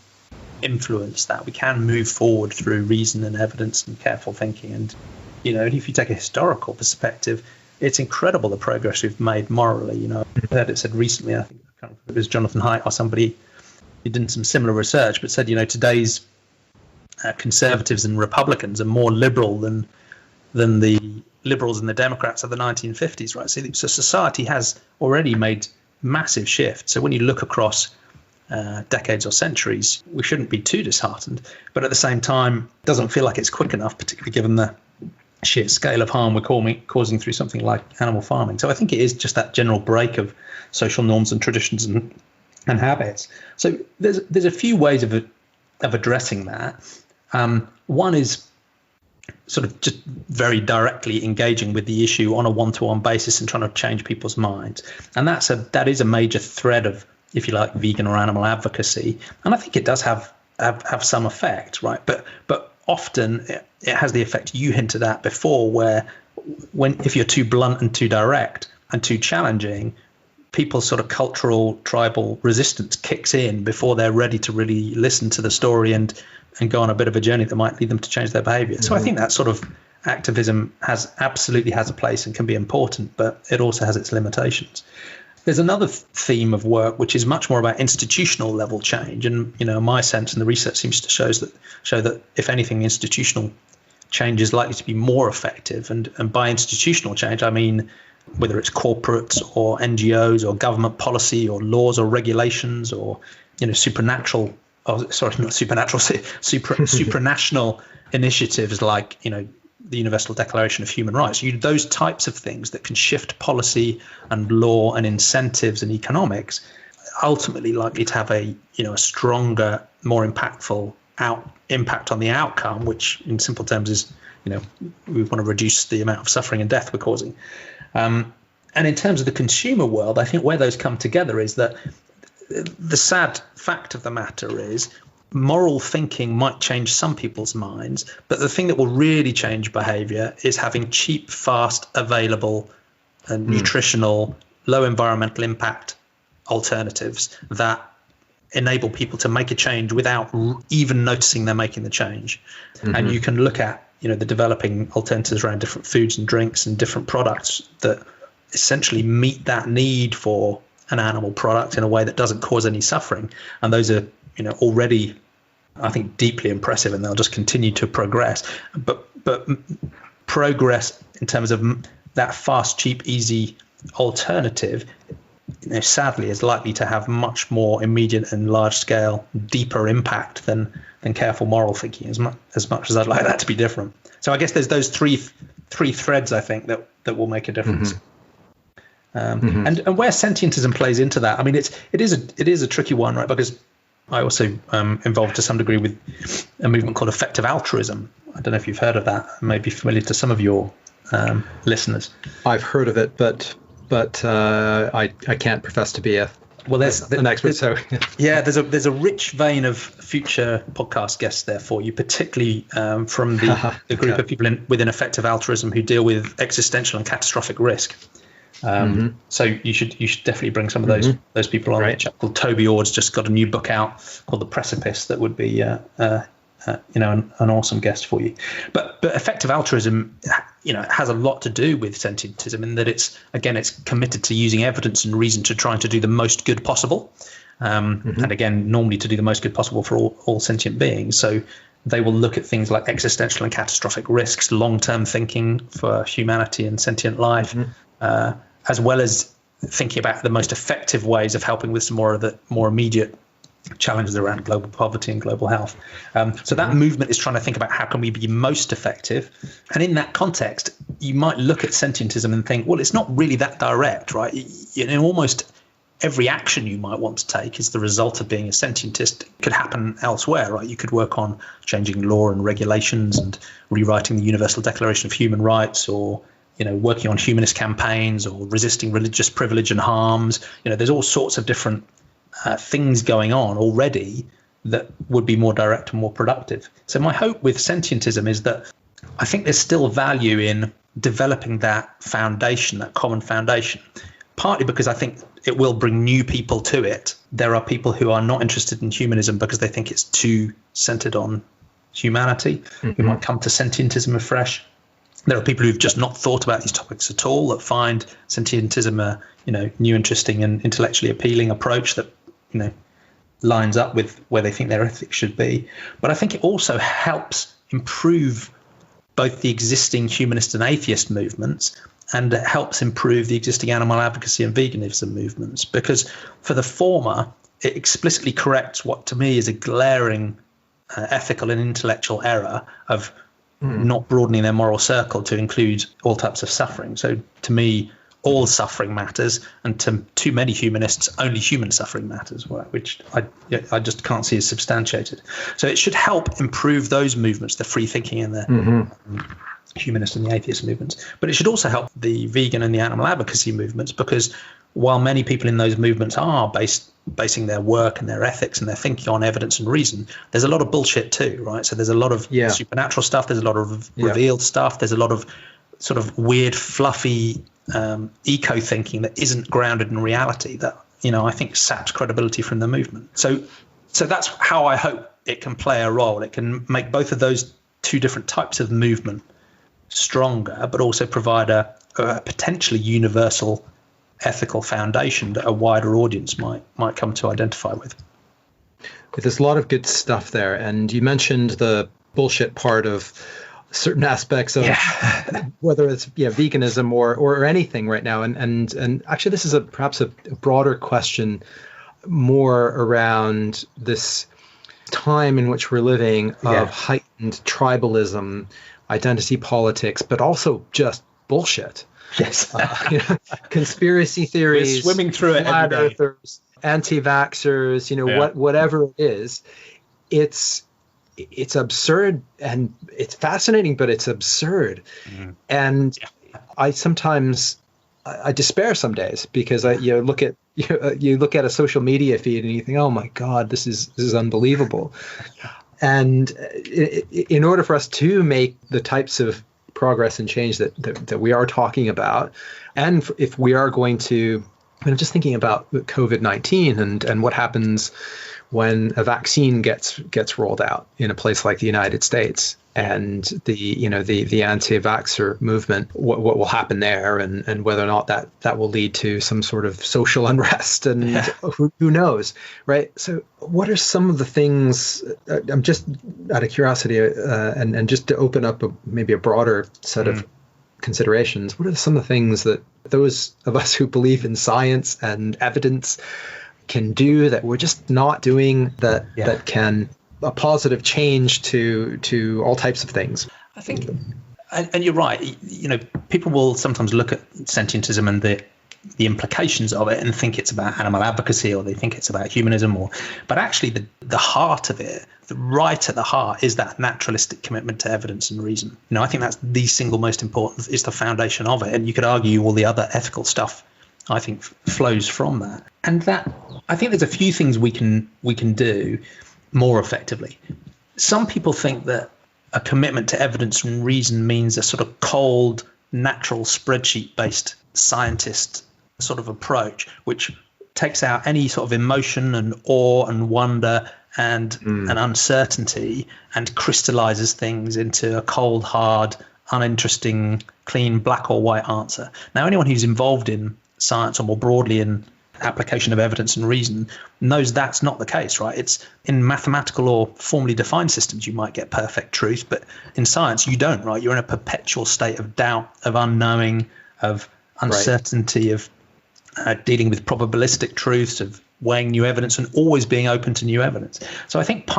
influence that. We can move forward through reason and evidence and careful thinking. And if you take a historical perspective, it's incredible the progress we've made morally. I've heard it said recently, I think it was Jonathan Haidt or somebody who did some similar research, but said today's conservatives and Republicans are more liberal than than the liberals and the Democrats of the 1950s, right? So society has already made massive shifts. So when you look across decades or centuries, we shouldn't be too disheartened. But at the same time, it doesn't feel like it's quick enough, particularly given the sheer scale of harm we're causing through something like animal farming. So I think it is just that general break of social norms and traditions and habits. So there's a few ways of addressing that. One is sort of just very directly engaging with the issue on a one-to-one basis and trying to change people's minds. And that is a major thread of, if you like, vegan or animal advocacy. And I think it does have some effect, right? But often it has the effect you hinted at before, where if you're too blunt and too direct and too challenging, people's sort of cultural tribal resistance kicks in before they're ready to really listen to the story and go on a bit of a journey that might lead them to change their behavior. So I think that sort of activism absolutely has a place and can be important, but it also has its limitations. There's another theme of work which is much more about institutional level change, and my sense and the research seems to show that if anything, institutional change is likely to be more effective. And by institutional change, I mean whether it's corporates or NGOs or government policy or laws or regulations or supranational initiatives like the Universal Declaration of Human Rights. Those types of things that can shift policy and law and incentives and economics, ultimately likely to have a stronger, more impactful impact on the outcome, which in simple terms is we want to reduce the amount of suffering and death we're causing. And in terms of the consumer world, I think where those come together is that the sad fact of the matter is moral thinking might change some people's minds, but the thing that will really change behavior is having cheap, fast, available, and nutritional, low environmental impact alternatives that enable people to make a change without even noticing they're making the change. And you can look at the developing alternatives around different foods and drinks and different products that essentially meet that need for an animal product in a way that doesn't cause any suffering. And those are already, I think, deeply impressive, and they'll just continue to progress. But progress in terms of that fast, cheap, easy alternative, sadly, is likely to have much more immediate and large-scale, deeper impact than careful moral thinking. As much as I'd like that to be different. So I guess there's those three threads, I think, that will make a difference. And where sentientism plays into that, I mean, it is a tricky one, right? Because I also involved to some degree with a movement called effective altruism. I don't know if you've heard of that. It may be familiar to some of your listeners. I've heard of it, but I can't profess to be an expert. So yeah, there's a rich vein of future podcast guests there for you, particularly from the group of people within effective altruism who deal with existential and catastrophic risk. So you should definitely bring some of those people on. Right. A chap called Toby Ord's just got a new book out called The Precipice that would be an awesome guest for you. But effective altruism has a lot to do with sentientism in that it's committed to using evidence and reason to trying to do the most good possible, and again normally to do the most good possible for all sentient beings. So they will look at things like existential and catastrophic risks, long-term thinking for humanity and sentient life, as well as thinking about the most effective ways of helping with some more of the more immediate challenges around global poverty and global health. So that movement is trying to think about how can we be most effective. And in that context, you might look at sentientism and think, well, it's not really that direct, right? Almost every action you might want to take is the result of being a sentientist. It could happen elsewhere, right? You could work on changing law and regulations and rewriting the Universal Declaration of Human Rights, or working on humanist campaigns, or resisting religious privilege and harms. There's all sorts of different things going on already that would be more direct and more productive. So my hope with sentientism is that I think there's still value in developing that foundation, that common foundation, partly because I think it will bring new people to it. There are people who are not interested in humanism because they think it's too centered on humanity, who might come to sentientism afresh. There are people who've just not thought about these topics at all that find sentientism a new, interesting and intellectually appealing approach that lines up with where they think their ethics should be. But I think it also helps improve both the existing humanist and atheist movements, and it helps improve the existing animal advocacy and veganism movements. Because for the former, it explicitly corrects what to me is a glaring ethical and intellectual error of not broadening their moral circle to include all types of suffering. So to me, all suffering matters, and to too many humanists, only human suffering matters, which I just can't see as substantiated. So it should help improve those movements, the free thinking and the humanist and the atheist movements. But it should also help the vegan and the animal advocacy movements, because while many people in those movements are basing their work and their ethics and their thinking on evidence and reason, there's a lot of bullshit too, right? So there's a lot of supernatural stuff, there's a lot of revealed stuff, there's a lot of sort of weird, fluffy eco thinking that isn't grounded in reality, that I think saps credibility from the movement. So that's how I hope it can play a role. It can make both of those two different types of movement stronger, but also provide a potentially universal ethical foundation that a wider audience might come to identify with. There's a lot of good stuff there, and you mentioned the bullshit part of certain aspects of whether it's veganism or anything right now, and actually this is perhaps a broader question, more around this time in which we're living of heightened tribalism, identity politics, but also just bullshit. Yes, conspiracy theories, we're swimming through it flat every day. earthers, anti-vaxxers, whatever it is, it's absurd, and it's fascinating, but it's absurd. And I sometimes I despair some days, because you look at a social media feed and you think, oh my God, this is unbelievable. And in order for us to make the types of progress and change that we are talking about, and if we are going to, I'm just thinking about COVID-19 and what happens when a vaccine gets rolled out in a place like the United States, and the anti-vaxxer movement, what will happen there, and whether or not that will lead to some sort of social unrest, and who knows, right? So what are some of the things, I'm just out of curiosity, and just to open up maybe a broader set of considerations, what are some of the things that those of us who believe in science and evidence can do that we're just not doing, that can a positive change to all types of things? I think, and you're right, people will sometimes look at sentientism and the implications of it and think it's about animal advocacy, or they think it's about humanism, but actually the heart of it, right at the heart, is that naturalistic commitment to evidence and reason. I think that's the single most important, is the foundation of it. And you could argue all the other ethical stuff, I think, flows from that. And that, I think there's a few things we can do more effectively. Some people think that a commitment to evidence and reason means a sort of cold, natural, spreadsheet-based scientist sort of approach, which takes out any sort of emotion and awe and wonder and uncertainty, and crystallizes things into a cold, hard, uninteresting, clean, black or white answer. Now, anyone who's involved in science, or more broadly in application of evidence and reason, knows that's not the case, right? It's in mathematical or formally defined systems, you might get perfect truth, but in science, you don't, right? You're in a perpetual state of doubt, of unknowing, of uncertainty, of dealing with probabilistic truths, of weighing new evidence, and always being open to new evidence. So I think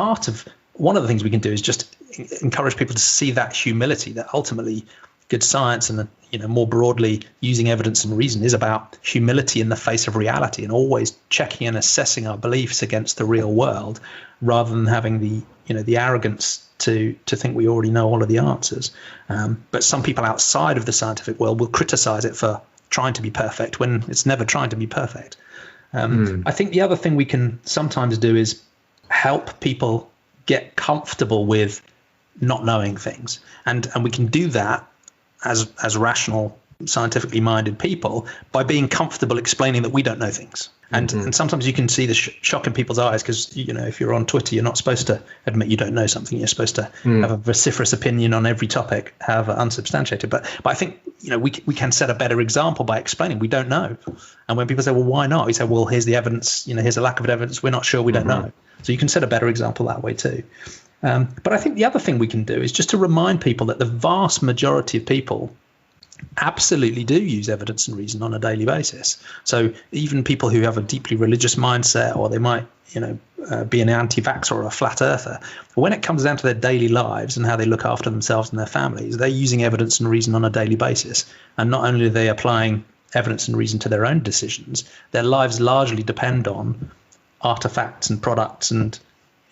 one of the things we can do is just encourage people to see that humility, that ultimately good science and more broadly using evidence and reason is about humility in the face of reality, and always checking and assessing our beliefs against the real world, rather than having the arrogance to think we already know all of the answers. But some people outside of the scientific world will criticize it for trying to be perfect when it's never trying to be perfect. I think the other thing we can sometimes do is help people get comfortable with not knowing things, and we can do that as rational, scientifically minded people by being comfortable explaining that we don't know things. And sometimes you can see the shock in people's eyes, because if you're on Twitter, you're not supposed to admit you don't know something. You're supposed to have a vociferous opinion on every topic, however unsubstantiated. But I think we can set a better example by explaining we don't know. And when people say, well, why not? We say, well, here's the evidence. Here's a lack of evidence. We're not sure. We don't know. So you can set a better example that way too. But I think the other thing we can do is just to remind people that the vast majority of people absolutely do use evidence and reason on a daily basis. So even people who have a deeply religious mindset, or they might, be an anti-vaxxer or a flat earther, when it comes down to their daily lives and how they look after themselves and their families, they're using evidence and reason on a daily basis. And not only are they applying evidence and reason to their own decisions, their lives largely depend on artifacts and products and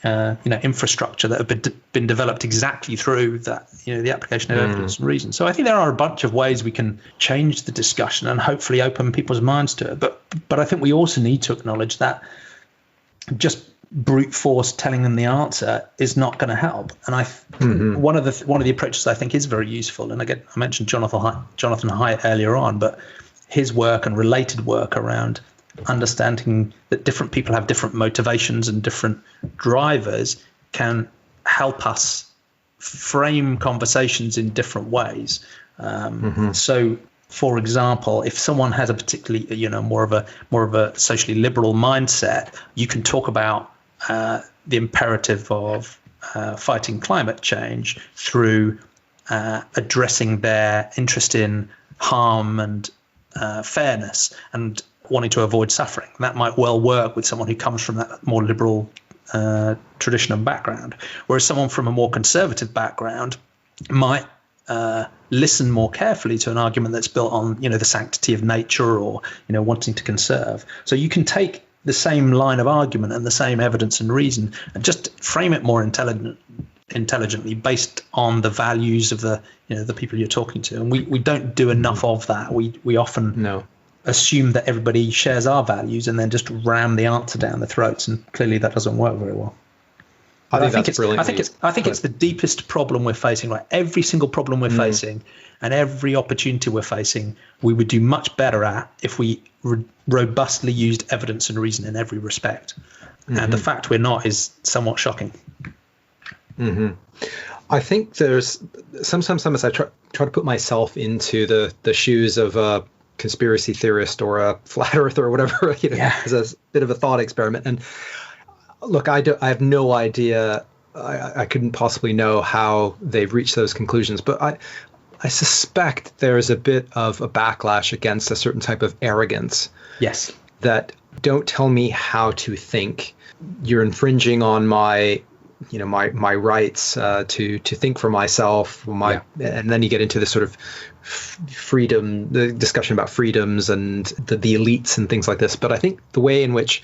infrastructure that have been developed exactly through that, the application of evidence and reason. So I think there are a bunch of ways we can change the discussion and hopefully open people's minds to it. But I think we also need to acknowledge that just brute force telling them the answer is not going to help. And one of the approaches I think is very useful. And again, I mentioned Jonathan Haidt earlier on, but his work and related work around understanding that different people have different motivations and different drivers can help us frame conversations in different ways. So, for example, if someone has a particularly, more of a socially liberal mindset, you can talk about the imperative of fighting climate change through addressing their interest in harm and fairness and wanting to avoid suffering. That might well work with someone who comes from that more liberal tradition and background, whereas someone from a more conservative background might listen more carefully to an argument that's built on, the sanctity of nature or, wanting to conserve. So you can take the same line of argument and the same evidence and reason and just frame it more intelligently based on the values of the people you're talking to. And we don't do enough of that. We often assume that everybody shares our values and then just ram the answer down their throats, and clearly that doesn't work very well. I think it's the deepest problem we're facing. Right, every single problem we're facing and every opportunity we're facing, we would do much better at if we robustly used evidence and reason in every respect. And the fact we're not is somewhat shocking. I think there's sometimes I try to put myself into the shoes of a conspiracy theorist or a flat earther or whatever, as a bit of a thought experiment. And look, I have no idea. I couldn't possibly know how they've reached those conclusions, but I suspect there is a bit of a backlash against a certain type of arrogance. Yes. That don't tell me how to think. You're infringing on my rights to think for myself. And then you get into this sort of freedom, the discussion about freedoms and the elites and things like this. But I think the way in which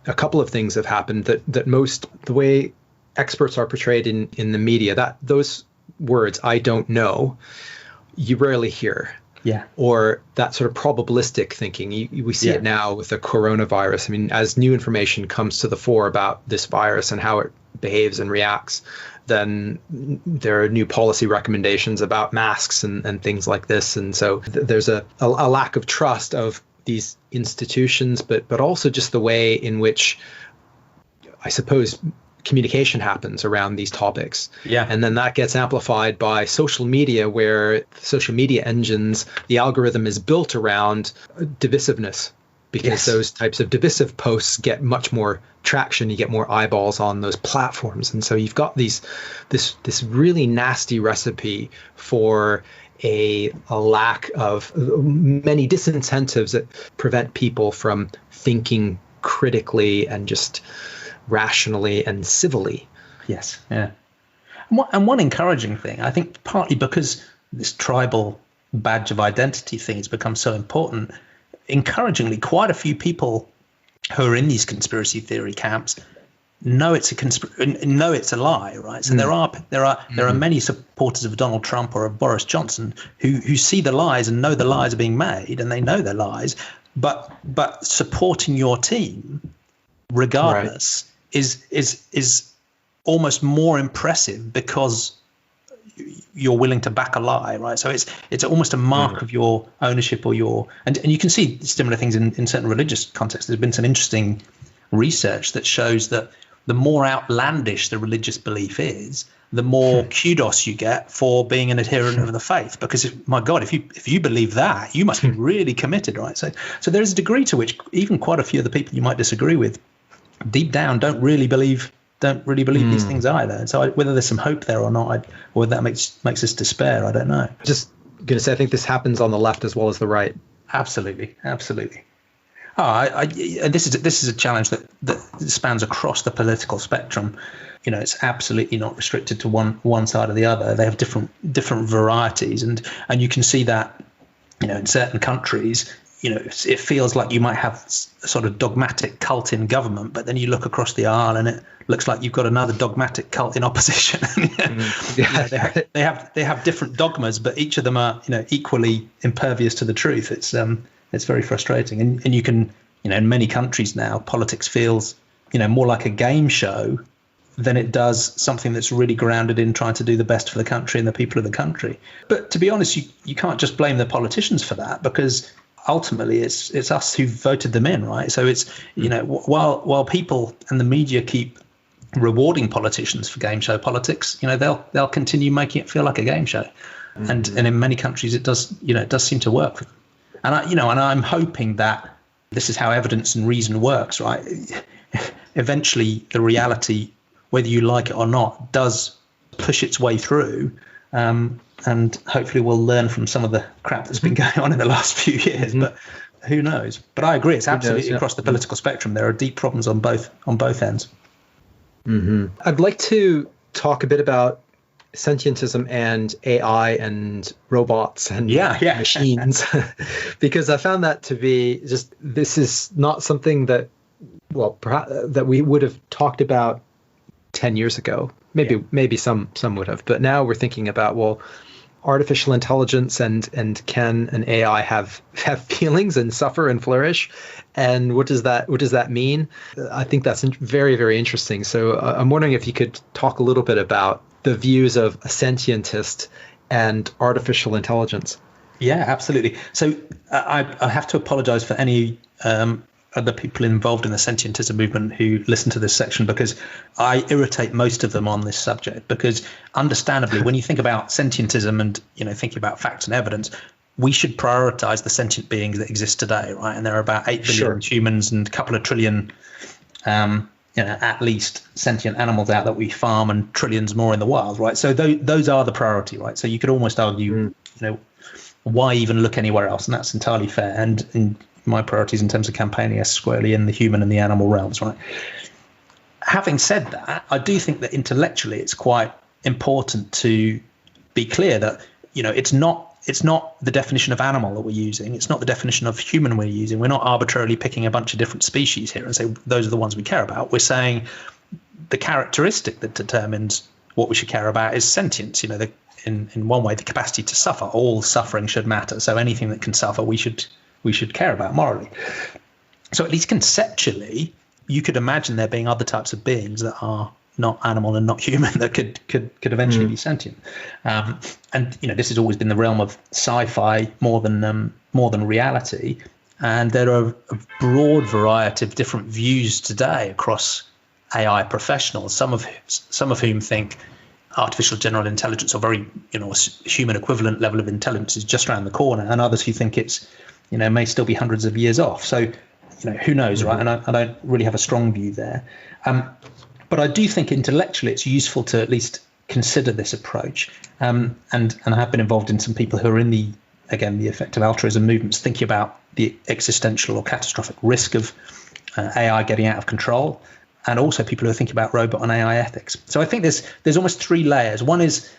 a couple of things have happened that the way experts are portrayed in the media, that those words, I don't know, you rarely hear. Yeah. Or that sort of probabilistic thinking. We see it now with the coronavirus. I mean, as new information comes to the fore about this virus and how it behaves and reacts, then there are new policy recommendations about masks and things like this. And so there's a lack of trust of these institutions, but also just the way in which, I suppose, communication happens around these topics. Yeah. And then that gets amplified by social media, where social media engines, the algorithm is built around divisiveness, because those types of divisive posts get much more traction. You get more eyeballs on those platforms. And so you've got this really nasty recipe for a lack of many disincentives that prevent people from thinking critically and just rationally and civilly. Yes. Yeah. And one encouraging thing, I think partly because this tribal badge of identity thing has become so important, encouragingly, quite a few people who are in these conspiracy theory camps know it's a lie, right? So there are many supporters of Donald Trump or of Boris Johnson who see the lies and know the lies are being made, and they know they're lies, but supporting your team regardless is almost more impressive because you're willing to back a lie, right? So it's almost a mark of your ownership or your and you can see similar things in certain religious contexts. There's been some interesting research that shows that the more outlandish the religious belief is, the more kudos you get for being an adherent of the faith. Because my God, if you believe that, you must be really committed, right? So there is a degree to which even quite a few of the people you might disagree with, deep down, don't really believe don't really believe these things either. And so whether there's some hope there or not, or whether that makes us despair, I don't know. Just going to say, I think this happens on the left as well as the right. Absolutely. And this is a challenge that spans across the political spectrum. It's absolutely not restricted to one side or the other. They have different varieties, and you can see that, in certain countries, it feels like you might have a sort of dogmatic cult in government, but then you look across the aisle and it looks like you've got another dogmatic cult in opposition. They have different dogmas, but each of them are equally impervious to the truth. It's very frustrating, and you can in many countries now, politics feels more like a game show than it does something that's really grounded in trying to do the best for the country and the people of the country. But to be honest, you can't just blame the politicians for that, because ultimately it's us who voted them in, right? So it's while people and the media keep rewarding politicians for game show politics, they'll continue making it feel like a game show. And in many countries it does seem to work for them. And I'm hoping that this is how evidence and reason works, right? Eventually the reality, whether you like it or not, does push its way through, and hopefully we'll learn from some of the crap that's been going on in the last few years. But who knows? But I agree, it's absolutely across the political spectrum. There are deep problems on both ends. I'd like to talk a bit about sentientism and AI and robots and machines, because I found that to be this is not something that, perhaps that we would have talked about 10 years ago. Maybe some would have, but now we're thinking about, artificial intelligence and can an AI have feelings and suffer and flourish, and what does that mean? I think that's very, very interesting. So I'm wondering if you could talk a little bit about the views of a sentientist and artificial intelligence. Yeah, absolutely. So I have to apologize for any other people involved in the sentientism movement who listen to this section, because I irritate most of them on this subject, because understandably, when you think about sentientism and thinking about facts and evidence, we should prioritize the sentient beings that exist today, right? And there are about 8 billion humans and a couple of trillion at least sentient animals out that we farm, and trillions more in the wild, right? So those are the priority, right? So you could almost argue, why even look anywhere else? And that's entirely fair. And my priorities in terms of campaigning are squarely in the human and the animal realms, right? Having said that, I do think that intellectually it's quite important to be clear that, it's not the definition of animal that we're using. It's not the definition of human we're using. We're not arbitrarily picking a bunch of different species here and say those are the ones we care about. We're saying the characteristic that determines what we should care about is sentience. In one way, the capacity to suffer. All suffering should matter. So anything that can suffer, we should care about morally. So at least conceptually, you could imagine there being other types of beings that are not animal and not human that could eventually be sentient. And this has always been the realm of sci-fi more than reality. And there are a broad variety of different views today across AI professionals. Some of whom think artificial general intelligence, or very human equivalent level of intelligence, is just around the corner, and others who think it's may still be hundreds of years off. So who knows, right? And I don't really have a strong view there. But I do think intellectually it's useful to at least consider this approach. And I have been involved in some people who are in the effective altruism movements, thinking about the existential or catastrophic risk of AI getting out of control, and also people who are thinking about robot and AI ethics. So I think there's almost 3 layers. One is,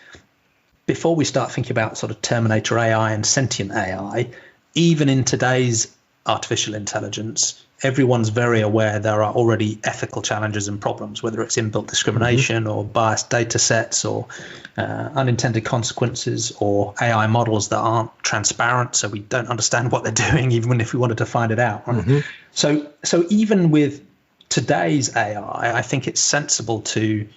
before we start thinking about sort of Terminator AI and sentient AI, even in today's artificial intelligence, everyone's very aware there are already ethical challenges and problems, whether it's inbuilt discrimination or biased data sets or unintended consequences, or AI models that aren't transparent, so we don't understand what they're doing, even if we wanted to find it out. Right? So even with today's AI, I think it's sensible to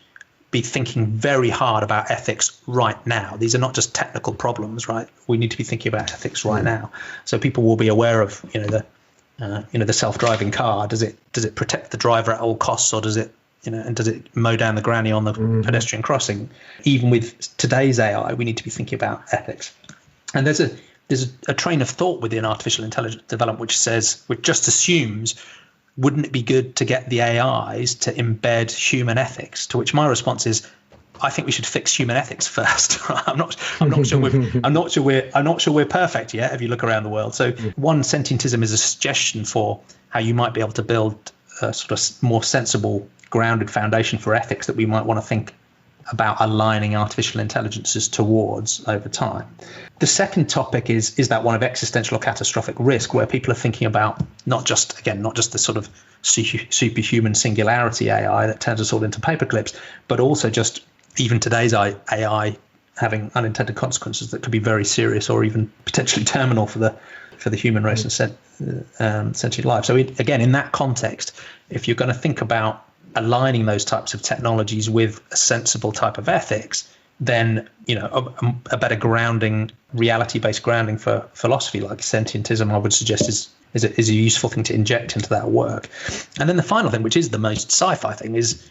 be thinking very hard about ethics right now. These are not just technical problems, right? We need to be thinking about ethics right now. So people will be aware of, the self-driving car. Does it protect the driver at all costs, or does it, and does it mow down the granny on the pedestrian crossing? Even with today's AI, we need to be thinking about ethics. And there's a train of thought within artificial intelligence development which just assumes wouldn't it be good to get the AIs to embed human ethics? To which my response is, I think we should fix human ethics first. I'm not sure we're perfect yet. If you look around the world, so one, sentientism is a suggestion for how you might be able to build a sort of more sensible, grounded foundation for ethics that we might want to think about aligning artificial intelligences towards over time. The second topic is that one of existential or catastrophic risk, where people are thinking about not just the sort of superhuman singularity AI that turns us all into paperclips, but also just even today's AI having unintended consequences that could be very serious or even potentially terminal for the human race and sentient life. So again, in that context, if you're going to think about aligning those types of technologies with a sensible type of ethics, then a better grounding, reality-based grounding for philosophy like sentientism, I would suggest is a useful thing to inject into that work. And then the final thing, which is the most sci-fi thing, is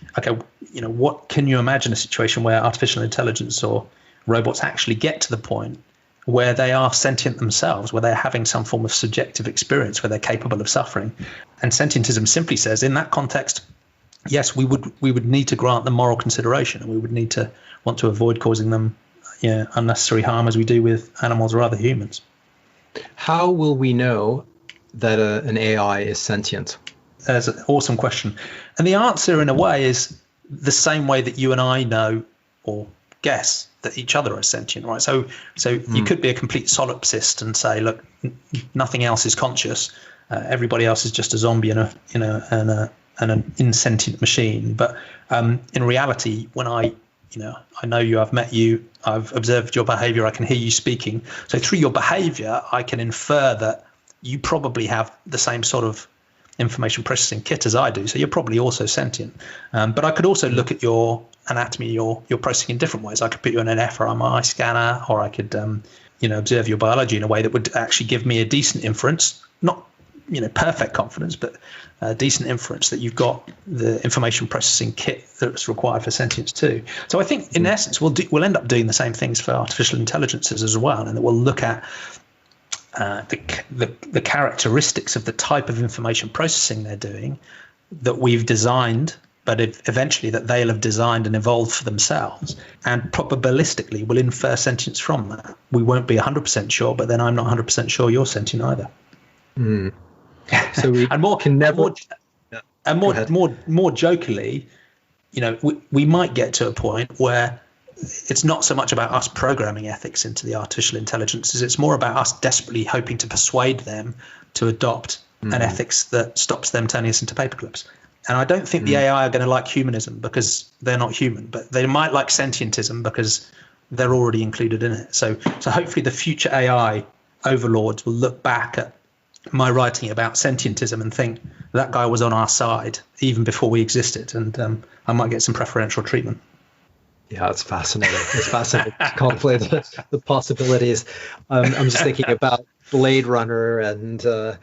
what can you imagine a situation where artificial intelligence or robots actually get to the point where they are sentient themselves, where they're having some form of subjective experience, where they're capable of suffering. And sentientism simply says, in that context, yes, we would need to grant them moral consideration, and we would need to want to avoid causing them unnecessary harm as we do with animals or other humans. How will we know that an AI is sentient? That's an awesome question. And the answer, in a way, is the same way that you and I know or guess that each other are sentient, right? So you could be a complete solipsist and say, look, nothing else is conscious. Everybody else is just a zombie and an insentient machine. But in reality, when I know you, I've met you, I've observed your behavior, I can hear you speaking. So through your behavior, I can infer that you probably have the same sort of information processing kit as I do. So you're probably also sentient. But I could also look at your anatomy, your processing in different ways. I could put you in an fMRI scanner, or I could observe your biology in a way that would actually give me a decent inference, not perfect confidence, but a decent inference that you've got the information processing kit that's required for sentience too. So I think in essence we'll end up doing the same things for artificial intelligences as well, and that we'll look at the characteristics of the type of information processing they're doing that we've designed, but eventually that they'll have designed and evolved for themselves, and probabilistically we'll infer sentience from that. We won't be 100% sure, but then I'm not 100% sure you're sentient either. So we and more jokingly, we might get to a point where it's not so much about us programming ethics into the artificial intelligences. It's more about us desperately hoping to persuade them to adopt an ethics that stops them turning us into paperclips. And I don't think the AI are going to like humanism because they're not human, but they might like sentientism because they're already included in it. So hopefully the future AI overlords will look back at my writing about sentientism and think that guy was on our side even before we existed, and I might get some preferential treatment. Yeah, it's fascinating. It's fascinating to contemplate the possibilities. I'm just thinking about Blade Runner and also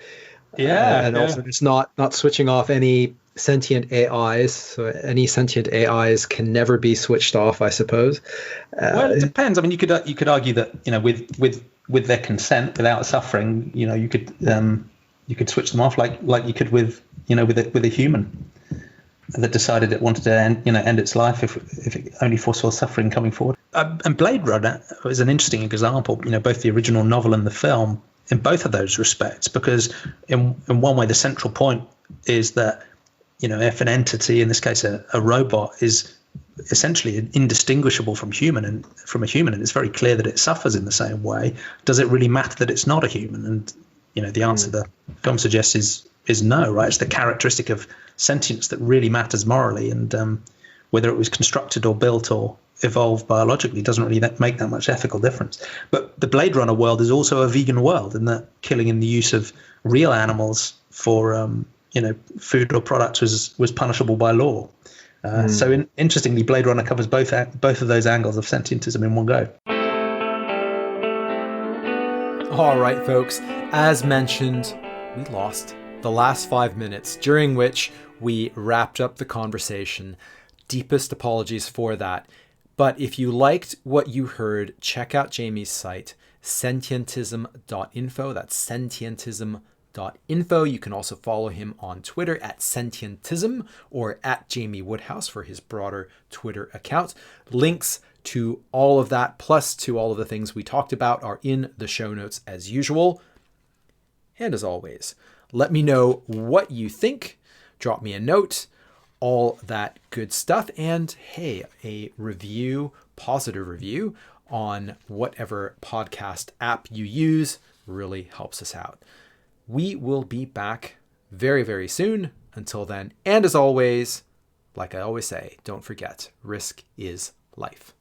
just not switching off any sentient AIs. So any sentient AIs can never be switched off, I suppose. Well, it depends. I mean, you could argue that with their consent, without suffering, you could switch them off like you could with a human that decided it wanted to end its life if it only foresaw suffering coming forward. And Blade Runner is an interesting example. Both the original novel and the film, in both of those respects, because in one way the central point is that if an entity, in this case a robot, is essentially indistinguishable from a human, and it's very clear that it suffers in the same way, does it really matter that it's not a human? And the answer the film suggests is no, right? It's the characteristic of sentience that really matters morally, and whether it was constructed or built or evolved biologically doesn't really make that much ethical difference. But the Blade Runner world is also a vegan world, in that killing in the use of real animals for food or products was punishable by law. So interestingly, Blade Runner covers both of those angles of sentientism in one go. All right, folks. As mentioned, we lost the last 5 minutes, during which we wrapped up the conversation. Deepest apologies for that. But if you liked what you heard, check out Jamie's site, sentientism.info. That's sentientism.info. sentientism.info. You can also follow him on Twitter at sentientism or at Jamie Woodhouse for his broader Twitter account. Links to all of that, plus to all of the things we talked about, are in the show notes as usual. And as always, let me know what you think. Drop me a note, all that good stuff. And hey, a review, positive review on whatever podcast app you use really helps us out. We will be back very, very soon. Until then, and as always, like I always say, don't forget, risk is life.